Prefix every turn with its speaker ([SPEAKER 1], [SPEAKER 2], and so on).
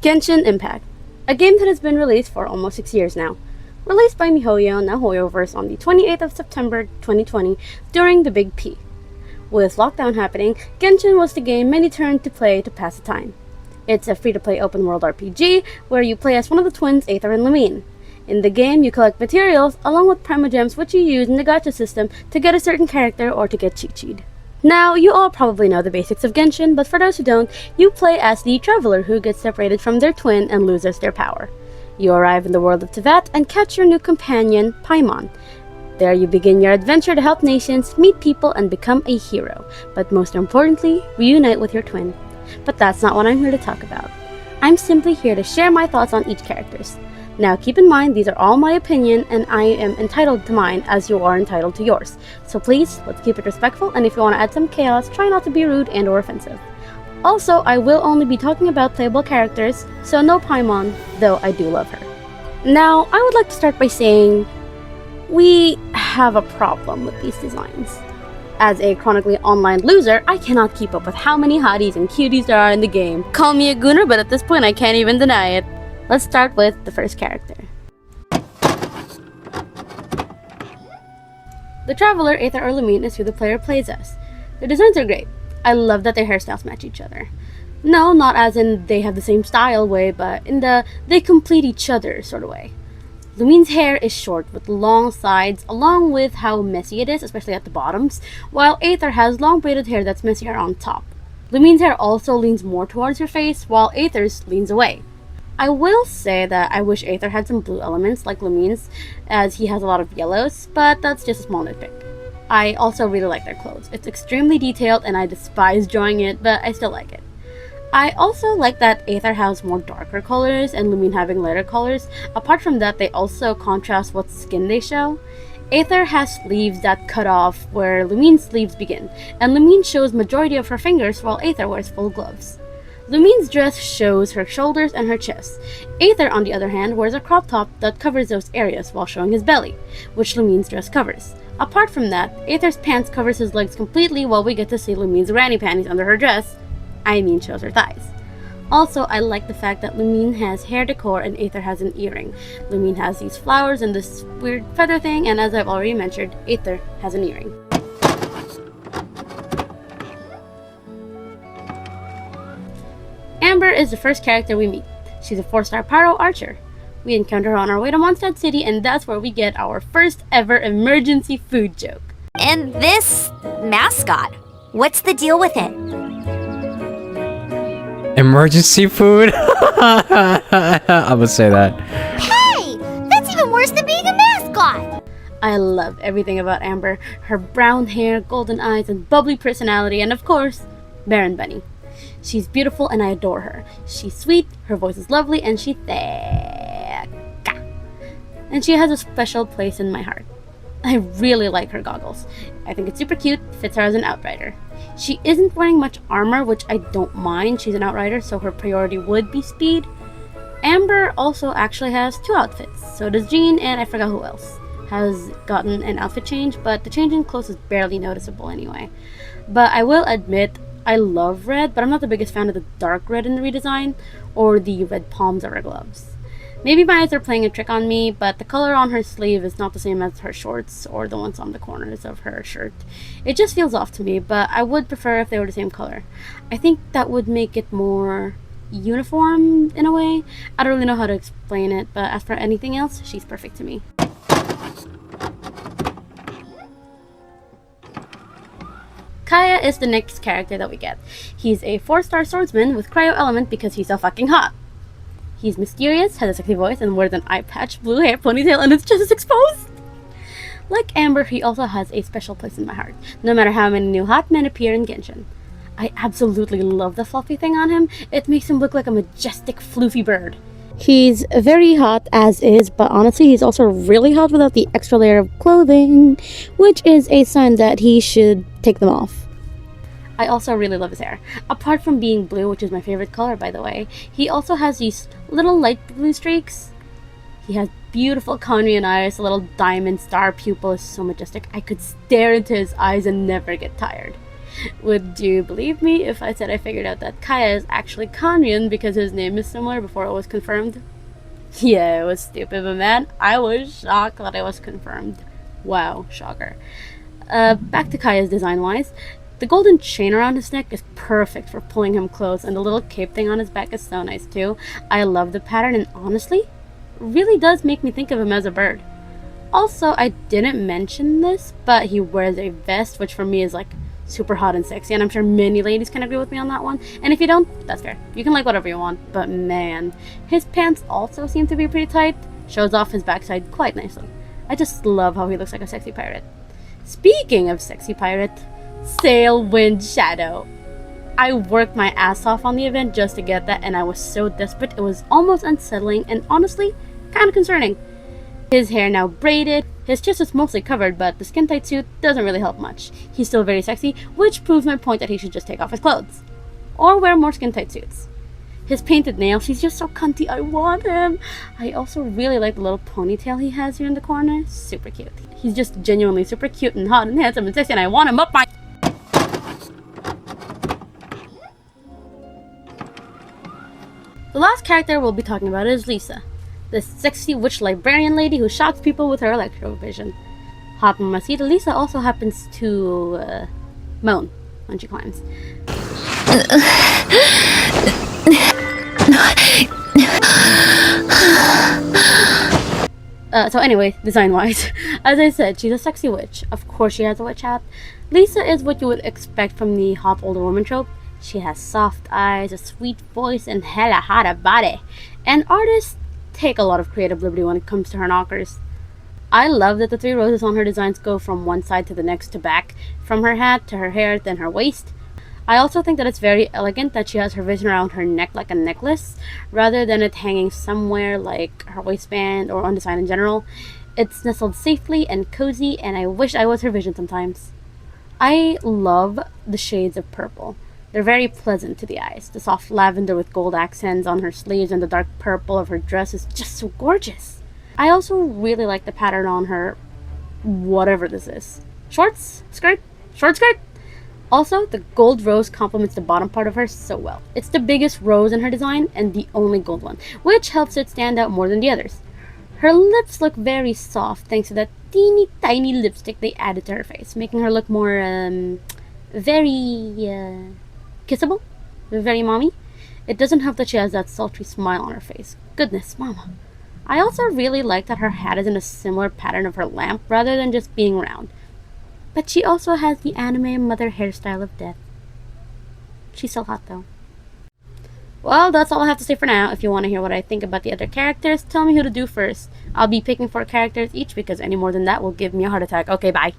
[SPEAKER 1] Genshin Impact, a game that has been released for almost 6 years now. Released by MiHoYo and HoYoverse on the 28th of September 2020 during the Big P. With lockdown happening, Genshin was the game many turned to play to pass the time. It's a free-to-play open-world RPG where you play as one of the twins, Aether and Lumine. In the game, you collect materials along with primogems which you use in the gacha system to get a certain character or to get cheat. Now, you all probably know the basics of Genshin, but for those who don't, you play as the traveler who gets separated from their twin and loses their power. You arrive in the world of Teyvat and catch your new companion, Paimon. There you begin your adventure to help nations, meet people, and become a hero, but most importantly, reunite with your twin. But that's not what I'm here to talk about. I'm simply here to share my thoughts on each characters. Now keep in mind these are all my opinion and I am entitled to mine as you are entitled to yours. So please, let's keep it respectful, and if you want to add some chaos, try not to be rude and or offensive. Also, I will only be talking about playable characters, so no Paimon, though I do love her. Now, I would like to start by saying, we have a problem with these designs. As a chronically online loser, I cannot keep up with how many hotties and cuties there are in the game. Call me a gooner, but at this point I can't even deny it. Let's start with the first character. The traveler, Aether or Lumine, is who the player plays as. Their designs are great. I love that their hairstyles match each other. No, not as in they have the same style way, but in the they complete each other sort of way. Lumine's hair is short with long sides, along with how messy it is, especially at the bottoms, while Aether has long braided hair that's messier on top. Lumine's hair also leans more towards her face, while Aether's leans away. I will say that I wish Aether had some blue elements like Lumine's, as he has a lot of yellows, but that's just a small nitpick. I also really like their clothes. It's extremely detailed and I despise drawing it, but I still like it. I also like that Aether has more darker colors and Lumine having lighter colors. Apart from that, they also contrast what skin they show. Aether has sleeves that cut off where Lumine's sleeves begin, and Lumine shows majority of her fingers while Aether wears full gloves. Lumine's dress shows her shoulders and her chest. Aether, on the other hand, wears a crop top that covers those areas while showing his belly, which Lumine's dress covers. Apart from that, Aether's pants covers his legs completely while we get to see Lumine's granny panties under her dress. I mean, shows her thighs. Also, I like the fact that Lumine has hair decor and Aether has an earring. Lumine has these flowers and this weird feather thing, and as I've already mentioned, Aether has an earring. Amber is the first character we meet. She's a 4-star Pyro Archer. We encounter her on our way to Mondstadt City, and that's where we get our first ever emergency food joke.
[SPEAKER 2] And this mascot, what's the deal with it?
[SPEAKER 3] Emergency food? I would say that.
[SPEAKER 2] Hey! That's even worse than being a mascot!
[SPEAKER 1] I love everything about Amber. Her brown hair, golden eyes, and bubbly personality, and of course, Baron Bunny. She's beautiful and I adore her. She's sweet, her voice is lovely, and she's thick. And she has a special place in my heart. I really like her goggles. I think it's super cute, fits her as an outrider. She isn't wearing much armor, which I don't mind. She's an outrider, so her priority would be speed. Amber also actually has 2 outfits. So does Jean, and I forgot who else has gotten an outfit change, but the change in clothes is barely noticeable anyway. But I will admit, I love red, but I'm not the biggest fan of the dark red in the redesign, or the red palms of her gloves. Maybe my eyes are playing a trick on me, but the color on her sleeve is not the same as her shorts or the ones on the corners of her shirt. It just feels off to me, but I would prefer if they were the same color. I think that would make it more uniform in a way. I don't really know how to explain it, but as for anything else, she's perfect to me. Kaya is the next character that we get. He's a 4-star swordsman with cryo element because he's so fucking hot. He's mysterious, has a sexy voice, and wears an eye patch, blue hair, ponytail, and his chest is exposed. Like Amber, he also has a special place in my heart, no matter how many new hot men appear in Genshin. I absolutely love the fluffy thing on him. It makes him look like a majestic, floofy bird. He's very hot as is, but honestly, he's also really hot without the extra layer of clothing, which is a sign that he should take them off. I also really love his hair. Apart from being blue, which is my favorite color by the way, he also has these little light blue streaks. He has beautiful Conrian eyes, a little diamond star pupil is so majestic. I could stare into his eyes and never get tired. Would you believe me if I said I figured out that Kaya is actually Kanryun because his name is similar before it was confirmed? Yeah, it was stupid, but man, I was shocked that it was confirmed. Wow, shocker. Back to Kaya's design-wise. The golden chain around his neck is perfect for pulling him close, and the little cape thing on his back is so nice too. I love the pattern, and honestly, really does make me think of him as a bird. Also, I didn't mention this, but he wears a vest, which for me is like super hot and sexy, and I'm sure many ladies can agree with me on that one. And if you don't, that's fair. You can like whatever you want, but man, his pants also seem to be pretty tight. Shows off his backside quite nicely. I just love how he looks like a sexy pirate. Speaking of sexy pirate, Sail Wind Shadow. I worked my ass off on the event just to get that, and I was so desperate it was almost unsettling and honestly kind of concerning. His hair now braided, his chest is mostly covered, but the skin tight suit doesn't really help much. He's still very sexy, which proves my point that he should just take off his clothes. Or wear more skin tight suits. His painted nails, he's just so cunty, I want him! I also really like the little ponytail he has here in the corner, super cute. He's just genuinely super cute and hot and handsome and sexy, and I want him up my... The last character we'll be talking about is Lisa, the sexy witch librarian lady who shocks people with her electro-vision. Hot Mamacita Lisa also happens to moan when she climbs. So anyway, design-wise, as I said, she's a sexy witch. Of course she has a witch hat. Lisa is what you would expect from the hot older woman trope. She has soft eyes, a sweet voice, and hella hot body. And artists take a lot of creative liberty when it comes to her knockers. I love that the 3 roses on her designs go from one side to the next to back, from her hat to her hair, then her waist. I also think that it's very elegant that she has her vision around her neck like a necklace, rather than it hanging somewhere like her waistband or on design in general. It's nestled safely and cozy, and I wish I was her vision sometimes. I love the shades of purple. They're very pleasant to the eyes. The soft lavender with gold accents on her sleeves and the dark purple of her dress is just so gorgeous. I also really like the pattern on her, whatever this is. Shorts? Skirt? Short skirt? Also, the gold rose complements the bottom part of her so well. It's the biggest rose in her design and the only gold one, which helps it stand out more than the others. Her lips look very soft thanks to that teeny tiny lipstick they added to her face, making her look more, very, kissable. Very mommy. It doesn't help that she has that sultry smile on her face. Goodness, mama. I also really like that her hat is in a similar pattern of her lamp rather than just being round. But she also has the anime mother hairstyle of death. She's so hot though. Well, that's all I have to say for now. If you want to hear what I think about the other characters, tell me who to do first. I'll be picking 4 characters each because any more than that will give me a heart attack. Okay, bye.